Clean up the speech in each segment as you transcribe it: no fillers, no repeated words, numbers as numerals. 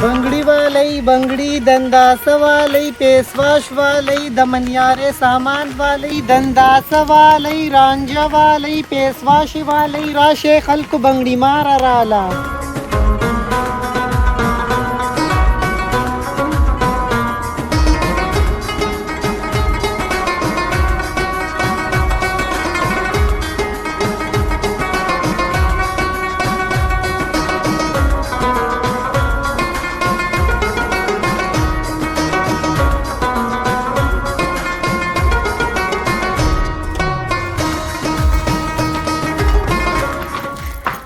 बंगड़ी वाली बंगड़ी दंदास वाली पेशवाश वाली दमनियारे सामान वाली दंदास वाली रांझा वाली पेशवाश वाली राशे खल्क बंगड़ी मारा राला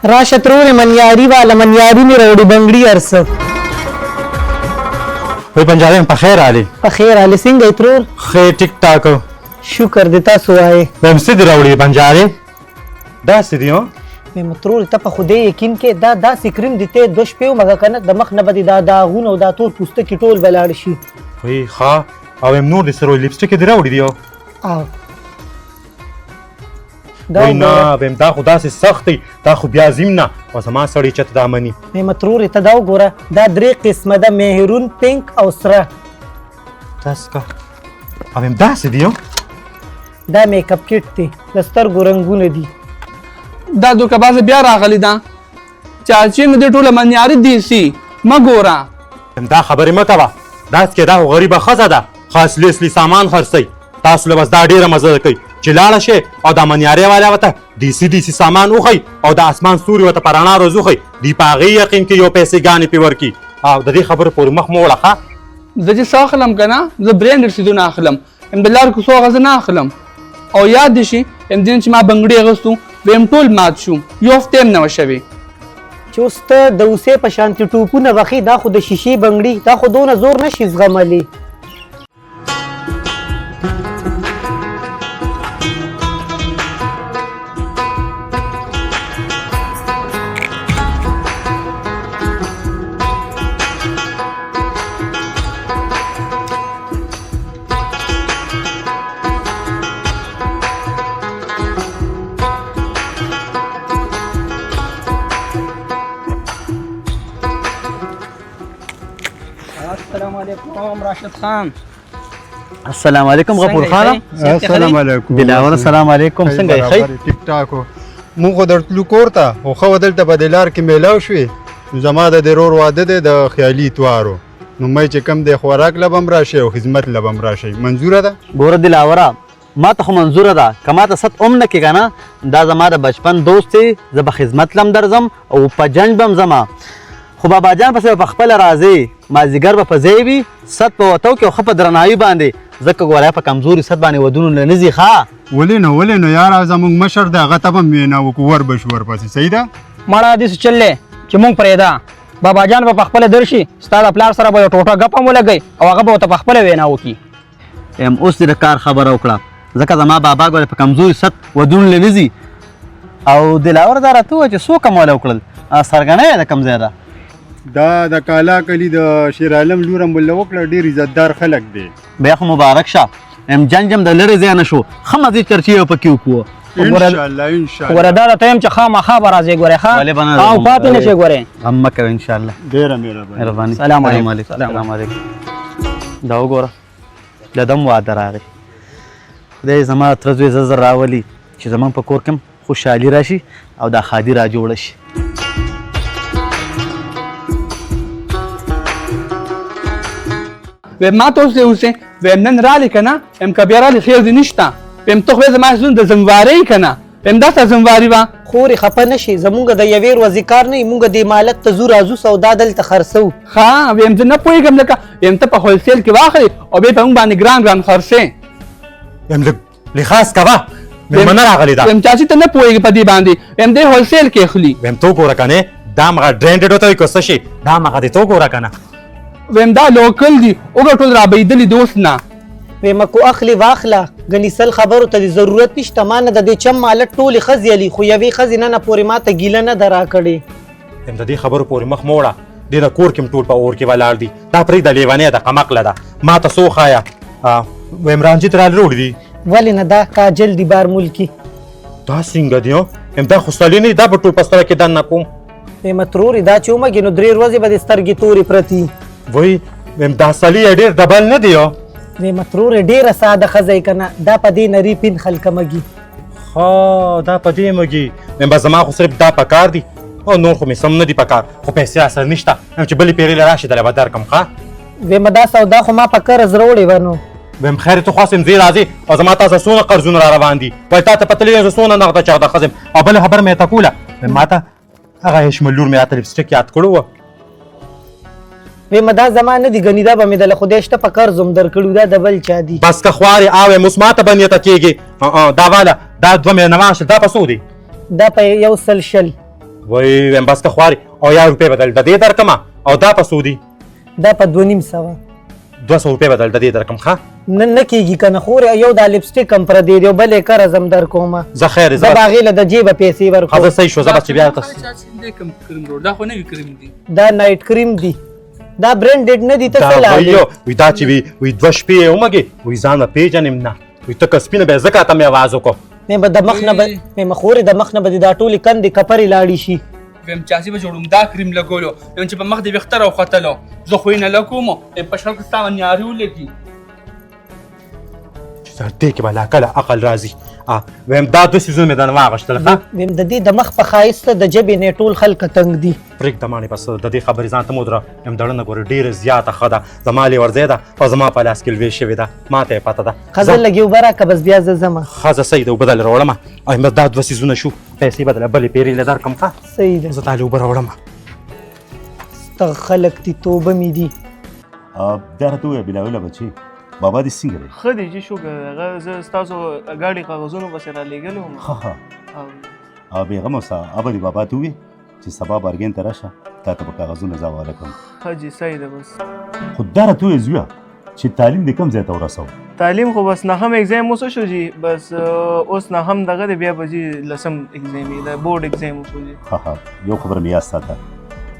राशत्रो ने मनियारी वाला मनियारी में रोड़ी बंगड़ी अरस वही पंजाबी में पखेर आले सिंह इत्रोर खैर टिक टाक शुक्र देता सुआए वम सिद रोड़ी पंजाबी दा सिदियो मैं मतरोल तप खुदे यकीन के दा सिक्रिम दिते दोश पे मगा कन दमक न बदी दा गुन ओ दा तोर पुस्ते की टोल बलाड़शी वही खा अब हम नूर दिसरो लिपस्टिक के दिरा उड़ी दियो आ वही ना वम दा खुदा से सख्ती दा खु बिया जिमना और समा सड़ी चत दामनी मैं मतरोल तदाव गोरा दा द्रे किस्म दा मेहरून पिंक और सरा तस्का अब हम दा सिदियो दा मेकअप किट थी दस्तर गुरंगुन दी دا دوکبازه بیا راغلی دا چاچی نو دې ټوله منیاري دي سي مګورا دا خبرې مه کوه داس کې دا غریبه ښځه ده خاص لیسلی سامان خرڅوي تاسو له بس دا ډېره مزه کوي چې لاړه شئ او دا منیارې والا ورته دیسي سامان وښئ او د اسمان ستوري ورته په رڼا روز وښئ دوی په هغې یقین کې یو پیسې ګانې پې ورکړي او د دې خبرې پورې مخ مه وړه ښه زه چې څه اخلم که نه زه برینډ رسیدونه اخلم ام د لارو کوڅو هغه زه نه اخلم او یاد دې شي ام دین چې ما بنګړي اغوستو ویم ټول مات شو یو هفته هم نه وه شوې چوست د اوسې په شانتي ټوپونه وخی دا خو د شیشې بنګړي دا خو دونه زور نشي زغملی السلام علیکم راشد خان السلام علیکم غفور خان السلام علیکم دلاور السلام علیکم څنګه یې خیر ټیک ټاک مونږ درتلو کور ته خو خو دلته په دلار کې میلاو شوې زما د ضرور واده دی د خیالي اتوارو نو مې چې کم دی خوراک لبم راشي او خدمت لبم راشي منظوره ده ګوره دلاوره ما ته خو منظوره ده که ما ته ست ام نه کې که نه دا زما د بچپن دوست دی زه به خدمت لم درځم او په جنج به هم ځمه خو بابا جان پسې به په خپله راځې مازدیګر به په ځای وي ست په وتو کې او ښه په درناوي باندې ځکه ګوره په کمزوري ست باندې ودونو نه نه ځي ښه ولې نو یاره زموږ مشر دی هغه ته به هم وینا وکړو وربشو ورپسې صحیح ده مړه داسې چل دی چې مونږ پرېږده بابا جان به په خپله درشي ستا د پلار سره به یو ټوټه ګپ هم ولګوي او هغه به ورته په خپله وینا وکړي یم اوس دې د کار خبره وکړه ځکه زما بابا ګوره په کمزوري ست ودونو نه نه ځي او دلاور دا راته ووایه چې څو کموله وکړل سرګنی یې د کوم ځای ده دا د کالا کلي د شیر عالم لوره مولا وکړه ډېر عزتدار خلک دی بیا خو مبارک شه ام جنج هم د لرې ځای نه شو ښه مزې چرچې یې پکې وکړو انشاءالله ګوره دا راته یم چې خامخا به راځې ګورې ولې به نه ښه او پاتې نه شې ګورې غم مه کوه انشاءالله ډېره مهرباني سلام علیکم. السلام علیکم دا وګوره د دم واده راغی خدای زما تره زوی زر زر راولي چې زموږ په کور کې هم خوشحالي راشي او دا ښادي را جوړه شي ویم ما ته اوس دی اوسې ویم نن رالی که نه ویم که بیا رالی خیر دې نشته ویم ته خو یې زما زون د زموارۍ که نه ویم دا ستا زمواري وه خورې خفه نشي زمونږ د یوې ورځې کار نه مونږ دې مالک ته ځو راځو سودا دلته خرڅو ښه ویم زه نه پوهېږم لکه ویم ته په هولسیل کې واخلې او بیا په موږ باندې ګران خرڅې یم لږ لحاظ کوه مېلمانه راغلي ده ویم چاچي ته نه پوهېږي په دې باندې ویم دی هولسیل کې اخلي ویم تو ګوره کنې دا مغه ډرینډډ ورته وایي که څه شي دا مغه دې تو ګوره کنه ویم دا لوکل دي وګټول رابهېدلي دوست نه ویمکو اخلي واخله ګنې سل خبرو ته ضرورت نشته ما نه د دې چم مالک ټولې ښځې علي خو یوې ښځې نن پورې ما ته ګیله نه ده راکړې یم د دې خبرو پورې مخ مه وړه دې د کور کې هم ټول په اور کې ولاړ دي دا پرېږده لیونۍ ده قمقله ده ما ته څه وښایه ویم رانجیت راله روړي دي ولې نه دا کاجل دي بار ملکي دا څنګه دی دا خو سالي نه دا په ټول پستره کې دننه کوم متروري دا چې ومږي نو 3 ورځې به دې سترګې تورې پرتي وای دا سالي ډېر ډبل نه دی متروري ډېره ساده ښځه یې که نه دا په دې نري پین خلکه مږي ها دا په دې مږي به زما خو صرف دا پکار دي او نور خو مې سم نه دي پکار خو پیسې راسره نشته چې بلې پیرې له راشي دله به درکړم ښه ویمه دا سودا خو ما په قرض راوړې وه نو ویم خیر ته خواستم ځې راځې او زما تاسو څونه قرضونه را روان دي وایي تا ته پته لګي زه څونه نغده چغده ښځ یم او بله خبره مې ته کوله ما ته هغه هشمل لور مې راته لپسټک یاد کړو وه ویمه دا زما نه دي ګنې دا به مې د له خدای شته په قرض هم درکړي دا د بل چا دي بس که خوارې آوې اوس ما ته به نیته کېږي دا واله دا 2 مې نوان شل دا په څو دی دا په 100 وایي ویم بس که خوارې او 1000 روپۍ به د دې درکړمه او دا په څو دی دا په 250 200 روپۍ به د دې درکړم ښه نه کېږي که نه خورې یو دا لپسټک هم پردی دی او بل یې قرض هم در کومه زه خیر زه به هغې له د جیبه پیسې ورکوم زه صحیح شو زه به چې بیا دا خو نوي کریم دي دا نایټ کریم دی دا برنډډ نه دي ته څه لالې وي دا چې وي 2 شپې یې ومږې وي ځان به پېژنم نه وي ته که سپینه به ځکه ته مې اواز وکړو مې به د مخ نه به مې خورې د مخ نه به دې دا ټولې کندې کپرې لاړې شي ویم چاسي به جوړوم دا کریم لګولو یم چې په مخ دې ویښته راوختلو زه خو یې نه لګوم په شل کې ستا نیاري ولګي دې کې به لا کله عقل راځي ویم دا 2 سیزونه مې دنه واغېشتل ښه ویم د دې د مخ په ښایسته د ژبې نه ټول خلک تنګ دي پرېږده مانې بس د دې خبرې ځان ته مو دره یم دړنه ګوره ډېره زیاته ښه ده زما لیورځی ده او زما په لاس کې لوې شوې ده ما ته یې پته ده ښځه لږ اوبه راکړه بس بیا زه ځمه ښځه صحیح ده اوبه دله راوړمه او بس دا 2 سیزونه شو پیسې به دله بلې پیرې له درکړم ښه صحیح ده زه تاله اوبه راوړمه ستغ خلک دي توبه مې دي دا راته ووایه بلاوله بچې بابا دې څنګه دی ښه دی چې شکر هغه زه ستاسو ګاډي کاغذونو پسې رالیږلی وم ښه ښه او بېغمه اوسه ابه دې بابا ته ووایې چې سبا بارګین ته راشه تا ته به کاغذونه زه حواله کړم ښه جي صحیح ده بس خو دا راته ووایه زویه چې تعلیم دې کوم ځای ته ورسوه تعلیم خو بس نهم اگزام اوس شو جي بس اوس نهم دغه دی بیا به جي لسم اگزام دی د بورډ اگزام وشو جي ښه ښه یو خبره مې یاد ساته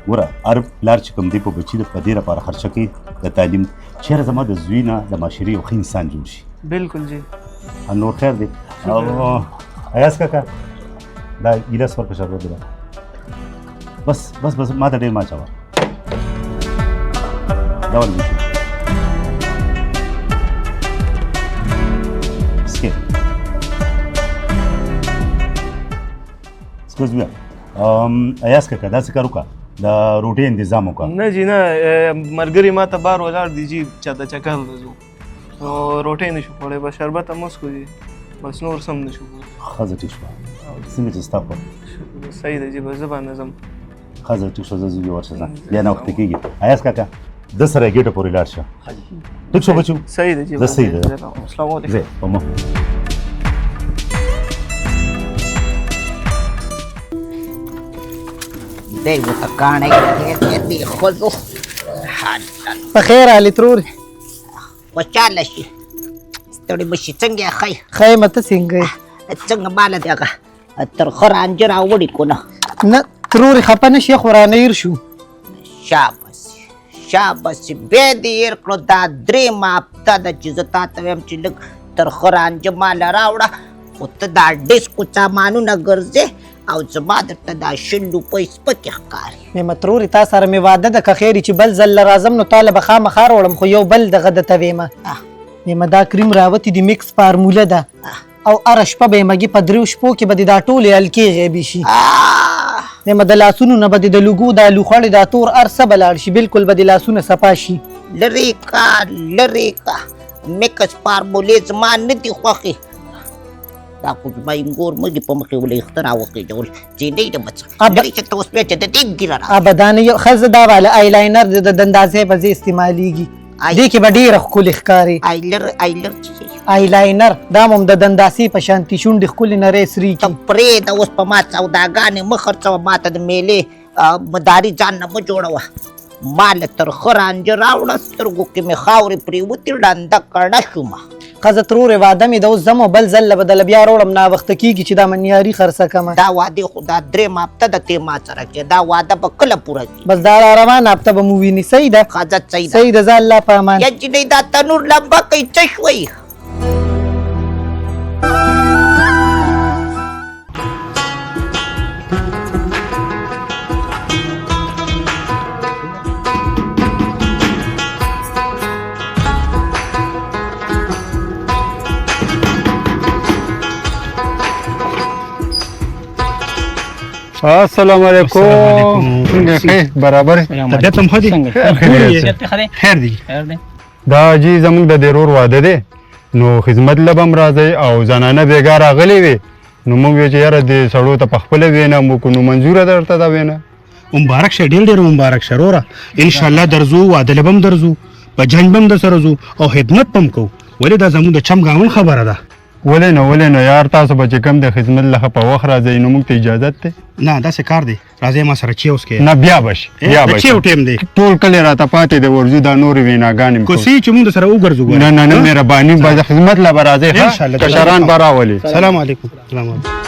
ګوره هر پلار چې کوم دی په بچي په دې لپاره خرچه کوي د تعلیم چېرې زما د زوی نه د معاشرې یو ښه انسان جوړ شي بالکل جي نور خیر دی او ایاز کاکا دا ګیلاس ورکړه شربت دی بس ما ته ډېر ما اچوه دا ولې شو سکې سکوز بیا ایاز کاکا داسې کار وکړه د روټۍ انتظام وکړه نه جي نه ملګري ما ته بار ولاړ دي جي چاته چکر ته ځو نو روټۍ نه شو خوړی بس شربت هم وڅښو جي بس نور سم نه شو ښځه ټیک شوه څنګه چې ستا په صحیح ده جي بس زه به نه ځم ښځه ټیک شوه زه زوی ورشه ځه بیا ناوخته کېږي ایاز کاکا ده سره یې ګېټه پورې لاړ شه ټیک شو بچو صحیح ده جي زه صحیح ده السلام علیکم زه په مخ دی ورته کاڼی دې ښځو په خیر علي ترورې خوشحاله شي ستړي به شي څنګه یې ښی ښه یم ته څنګه یې څنګه ماله دی هغه ترخه رانجه راوړي که نه نه ترورې خفه نه شي خو رانه هېر شو شاباسي بیا دې هېر کړو دا 3 هفته ده چې زه تا ته وایم چې لږ ترخه رانجه ماله راوړه خو ته دا ډیسکو سامانونه ګرځې او زما درته دا 100 روپۍ سپکې ښکاري مې مترورې تا سره مې واده ده که خیر چې بل ځل راځم نو تا له به خامخا راوړم خو یو بل دغه درته ویمه ویمه دا کریم راوتې دي مکس فارموله ده او هره شپه به یې مګي په 3 شپو کې به دې دا ټولې هلکې غیبې شي ویمه د لاسونو نه به دې د لوګو دا لوخړې دا تور هر څه به لاړ شي بالکل به دې لاسونه صفا شي لرې کا مکس فارمولې زما نه دي خوښې دا خو زما انګور مږي په مخې ولې اختراع وکړي جینۍ ده بچه لرې چې ته اوس بیا چې د دې ګیره را ابدانه یو ښځه دا واله آیلاینر د اندازې په ځای استعمالیږي دې کې به ډېره ښکلې ښکاري آیلر آیلاینر دا هم د دنداسې په شانتي شونډې ښکلې نرۍ سرې ته پرېږده اوس په ما سوداګانې مه خرڅوه ما ته د میلې مداري ځان نه مه جوړوه ما له ترخه رانجه راوړه سترګو کې مې خاورې پرېوتې ړنده کړه شومه ښځه ترورې واده مې د اوس ځم او بل ځل به دله بیا راوړم ناوخته کېږي چې دا منیاري خرڅه کمه دا واده خو دا 3 هفته د ته ما سره کې دا واده به کله پوره کړي بس دا را روانه هفته به مو ویني صحیح ده ښځه صحیح ده ځه الله په امان یا جینۍ دا تنور لمبه کوي څه شوی السلام علیکم څنګه ښه برابر طبیعت هم ښه دی خیر دی دا جی زمونږ د ضرور واده دی نو خدمت لبم راځي او زنانه بیګا راغلی وي نو موږ وی چې یاره د سړو ته پخپله وینا مو کو نو منظوره درته دا وینا مبارک شه ډېر مبارک شه وروره انشاءالله درځو واده له به هم درځو په جنګ به هم در سره ځو او خدمت به هم کوو ولې دا زموږ د چم ګاون خبره ده ولې نه یار تاسو به چې کم د خدمت لخه په وخت راځئ نو موږ ته اجازت دی نه داسې کار دی راځئ ما سره چی اوس کې نه بیا بش د چیو ټیم دی ټول کلی راته پاتې د ورځو دا نورې ویناګانې مې کوسي چې موږ د سره وګرځو نه مهرباني به د خدمت له به راځئ انشاءالله. کشران به راولي سلام علیکم سلام علیکم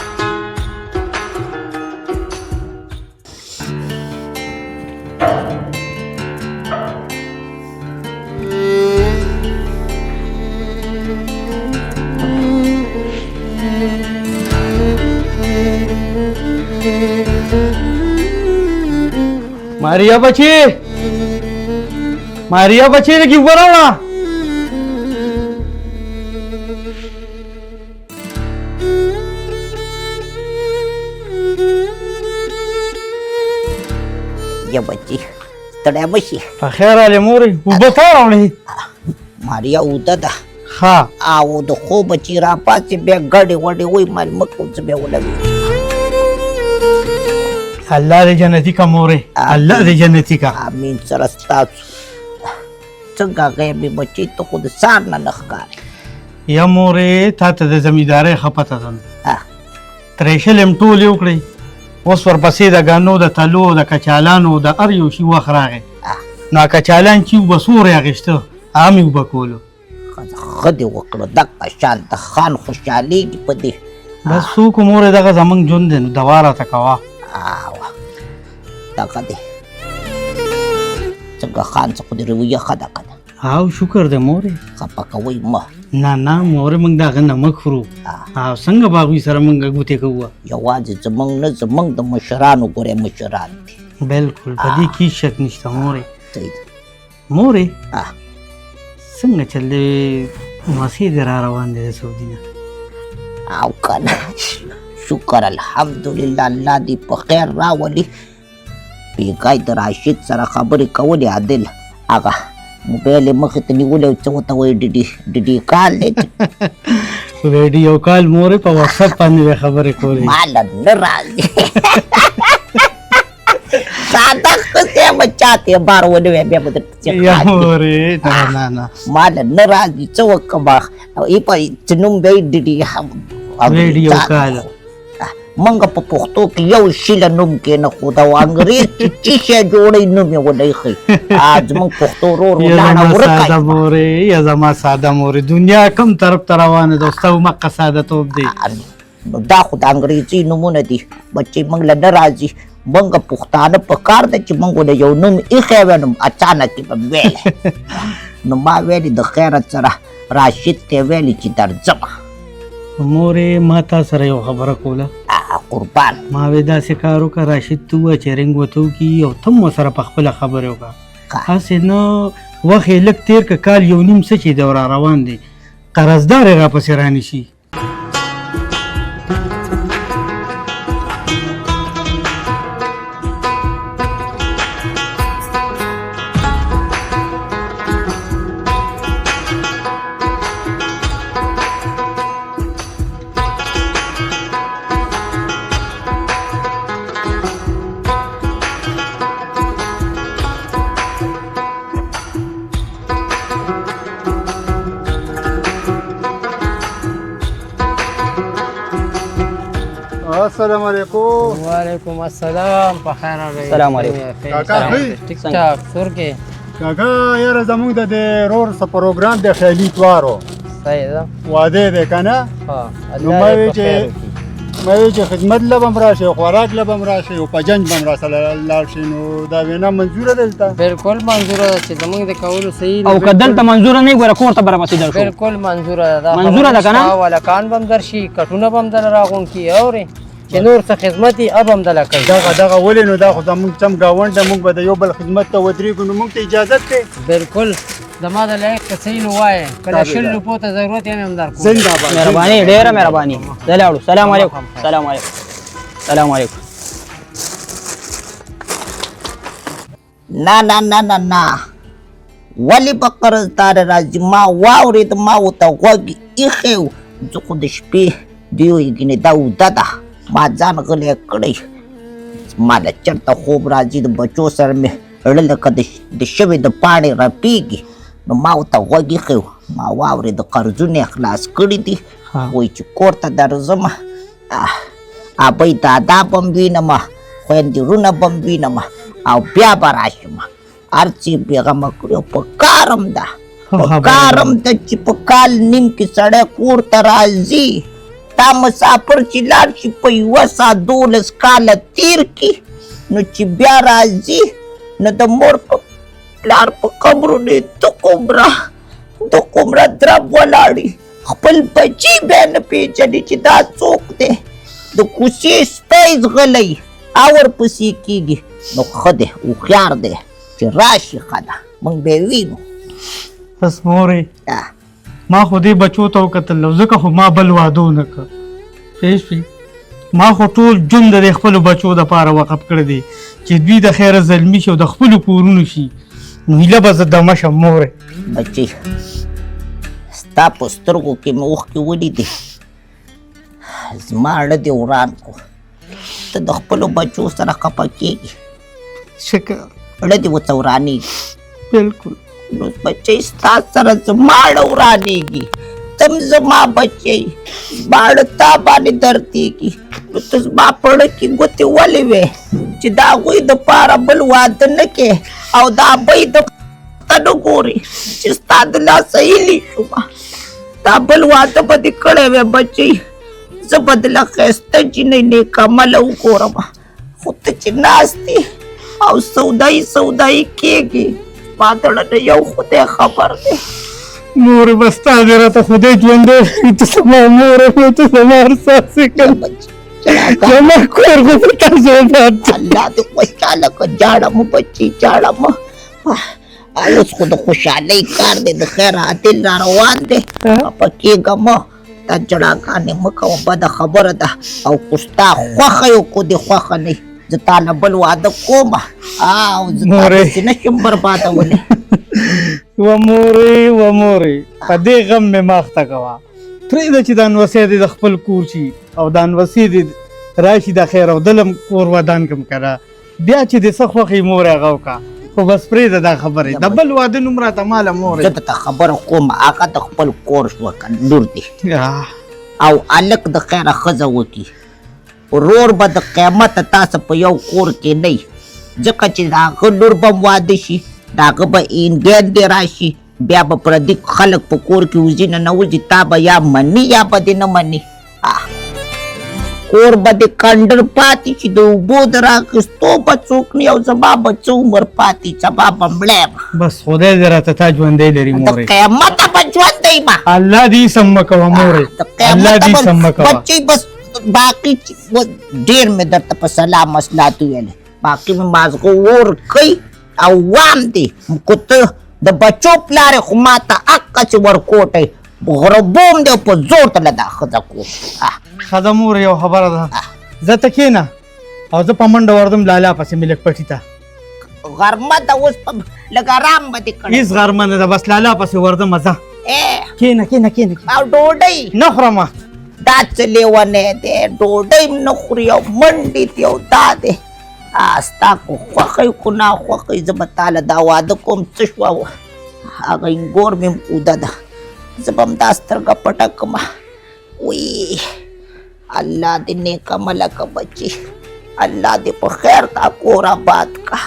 ماریا بچی لگی اوبه راوړه یا بچی ستړی مشي په خیر علي مورې اوبه تا راوړې ماریا اوده ده ښه او د خوب چې را پاسې بیا ګډې وډې وای مال مه کوم څه بیا ولوي الله دې جنتي کا مورې الله دې جنتي کا امین سره ستاسو څنګه غیبي بچی ته خو د سار نه نه ښکاري یا مورې تا ته د زمیندارۍ ښه پته ده ترېشل یې ټولې وکړې اوس ورپسې د ګانو د تلو د کچالانو د هر یو شي وخت راغی نو کچالان چې اوبه سورې اخېسته هم یې اوبه کولو ښه دې وکړو دغه شان د خان خوشحالېږي په دې بس څوک مورې دغه زمونږ ژوند دی نو دوا راته کوه دغه دی څنګه خان څه خو دې رویه ښه ده که نه او شکر دی مورې خفه کوئ مه نه مورې موږ د هغه نمک خورو او څنګه به هغوی سره موږ ګوتې کوو یوازې زموږ نه زموږ د مشرانو ګورې مشران دي بلکل په دې کې شک نشته مورې صحیح ده مورې څنګه چل دی مسیح دې را روان دی د سعودي نه او که نه شکر الحمدلله الله دې په خیر راولي بیګای د راشد سره خبرې کولې عادل هغه موبایل یې مخې ته نیولی او څه ورته وایي ډیډي کال دی ویډیو کال مورې په واتساپ باندې به خبرې کولې ماله نه راځي ساده ښځې یم چاته یې بار ونیوی بیا به درپسې یا مورې نه ماله نه راځي څه وکړم ای په چې نوم به یې ډیډي ویډیو کال منګه په پښتو کې یو شیله نوم کېنه خو د انګریز چې څه شی جوړوي نوم یې ونه ایښی زموږ پښتو ورور ولاړه ورکه یا زما ساده مورې دنیا کوم طرف ته روانه ده ستا مقه ساده توب دی نو دا خو د انګریزي نومونه دي بچې موږ له نه راځي موږ پښتانه په کار ده چې موږ له یو نوم ایښی وی نو اچانک یې به ویلی نو ما ویلې د خیرت سره راشد ته ویلې چې درځمه مورې ما تا سره یو خبره کوله قربان ما وې داسې کار وکړه راشد ته ووایه چې رنګ ورته وکړي او ته هم ورسره په خپله خبرې وکړه هسې نه وخت یې لږ تېر که کال یو نیم څه چې دی را روان دی قرضدار یې راپسې رانیسي السلام علیکم وعلیکم السلام په خیر راغلی سلام علیکم کاکا ټیک ټاک سور کې کاکا یاره زمونږ د رور څه پروګرام د خیالي اتوارو صحیح ده واده دی که نه ها نو ما وی چې خدمت له به م راشي خوراک له به م راشي او په جنج به م راسره لاړ شي نو دا وینا منظوره ده دلته بالکل منظوره ده چې زمونږ د کولو صحیح او که دلته منظوره نه وي ګوره کور ته به راپسې در شو بالکل منظوره ده منظوره ده که نه ولکان به هم درشي کټونه به هم دله راغونډ کړي اورې چې نور څه خدمت یې اب هم دله کوي دغه ولې نو دا خو زمونږ چم ګاونډ ده موږ به د یو بل خدمت ته ودرېږو نو موږ ته اجازت دی بالکل زما د لایق څه صحیح نو وایه کله شل روپو ته ضرورت یې هم درکوم زنده باد مهرباني ډېره مهرباني زه لاړو سلام علیکم سلام علیکم سلام علیکم ना वली په قرضدار راځي ما واورېد ما ورته غوږ ایښی و زه خو د شپې دوی ګینې دا اوده ده ما ځان غلی کړی ما له چېرته خوب راځي د بچو سره مې زړه لکه د شوې د پاڼې رپېږي نو ما ورته غوږ ایښی و ما واورېد قرضونه یې خلاص کړي دي وایي چې کور ته درځمه ابۍ دادا به م وینمه خویندې وروڼه به م وینمه او بیا به راشمه هر څه بېغمه کړي او په کارم ده په کارم ده چې په کال نیم کې سړی کور ته راځي دا مسافر چې لاړ شي په 1 ساعت 12 کاله تیر کړي نو چې بیا راځي نو د مور په پلار په قبرونه یې د کومره درب ولاړي خپل بچي بیا نه پېژني چې دا څوک دی د کوڅې سپی ځغلی او ورپسې کېږي نو ښه دی هوښیار دی چې راشي ښه ده موږ به یې وینو بس مورې ما خو دې بچو ته وکتل او ځکه خو ما بل واده ونه کړ پوه شوې ما خو ټول ژوند د دې خپلو بچو دپاره وقف کړی دی چې دوی د خیره زلمي شي او د خپلو کورونو شي نو هیله به زه دمه شم مورې بچی ستا په سترګو کې مې اوښکې ولیدې زما اړه دې وران کو ته د خپلو بچو سره خفه کېږي شکر اړه دې ورته ورانېږي بلکل نو بچی ستا سره زما اړه ورانېږي تم زما بچی زما اړه تا باندې دردېږي نو ته زما په اړه کې ګوتې ولې وې چې د هغوی دپاره بل واده نه کې او د ابۍ د ته نه ګورې چې ستا د لاسه هیلې شومه دا بل واده به دې کړی وې بچی زه به دله ښایسته جینۍ نیکعمله وګورم خو ته چې ناست او سودایي کېږي ما دړه نه یو خدای خبر دی مورې بس تا دې راته خدای ژوندی کړي ته زما مور یې ته زما هر ساسې کړ زما کور خو په تا زوبات الله دې خوشحاله کړه جاړه مه بچي جاړه مه اوس خو د خوشحالۍ کار دی د خیر عادل را روان دی خفه کېږه مه دا جړاګانې مه کوه بده خبره ده او خو ستا خوښه یو کو دې خوښه نه زه تا نه بل واده کوم او زه تا داسې نه شم بربادولی و مورې په دې غم مې مه اخته کوه پرېږده چې دا نوسی دې د خپل کور شي او دا نوسی دې راشي د خیر او دلم کور ودان کړم که نه بیا چې دې څه خوښوي مورې هغه وکړه خو بس پرېږده دا خبرې د بل واده نوم راته ماله مورې زه درته خبره کوم هغه د خپل کور شوه که لور دی او هلک د خیره ښځه وکړي ورور به د قیامته تاسو په یو کور کې نه ځکه چې د هغه لور به م واده شي د هغه به انډین دې راشي بیا به پردي خلک په کور کې وځي نه نوځي تا به یا مني یا به دې نه مني کور به دې کنډر پاتې شي د اوبو د رااخیستو به څوک نه او زما به څه عمر پاتې سبا به مړی یم بس خدای دې راته تا ژوندی لري د مورې قیامته به ژوندی یم الله دې سم مه کوه مورې الله دې سم مه کوه بچی بس باقي ډېر مې درته په سلام مسلات ویلې باقي مې مازغه ور کوي او وام دی کو ته د بچو پلار خو ما ته حقه چې ورکوټی غربوم دی په زور ته له دا ښځه کوم ښځه مور یو خبره ده زه ته کښېنه او زه په منډه ورځم لالا پسې مې لږ پټي ته غرمه ده اوس په لږ ارام به دې کړی هېڅ غرمه نه ده بس لالا پسې ورځم ځه کښېنه او ډوډۍ نه خورم دا څه لیونی دی ډوډۍ م نه خوري او منډې دي او دا دی ستا کو خوښی کو ناخوښی زه به تاله دا واده کوم څه شوه هغه انګور مې اوده ده زه به هم دا سترګه پټه کړمه وی الله دې نیک عمله که بچي الله دې په خیر دا کور آباد که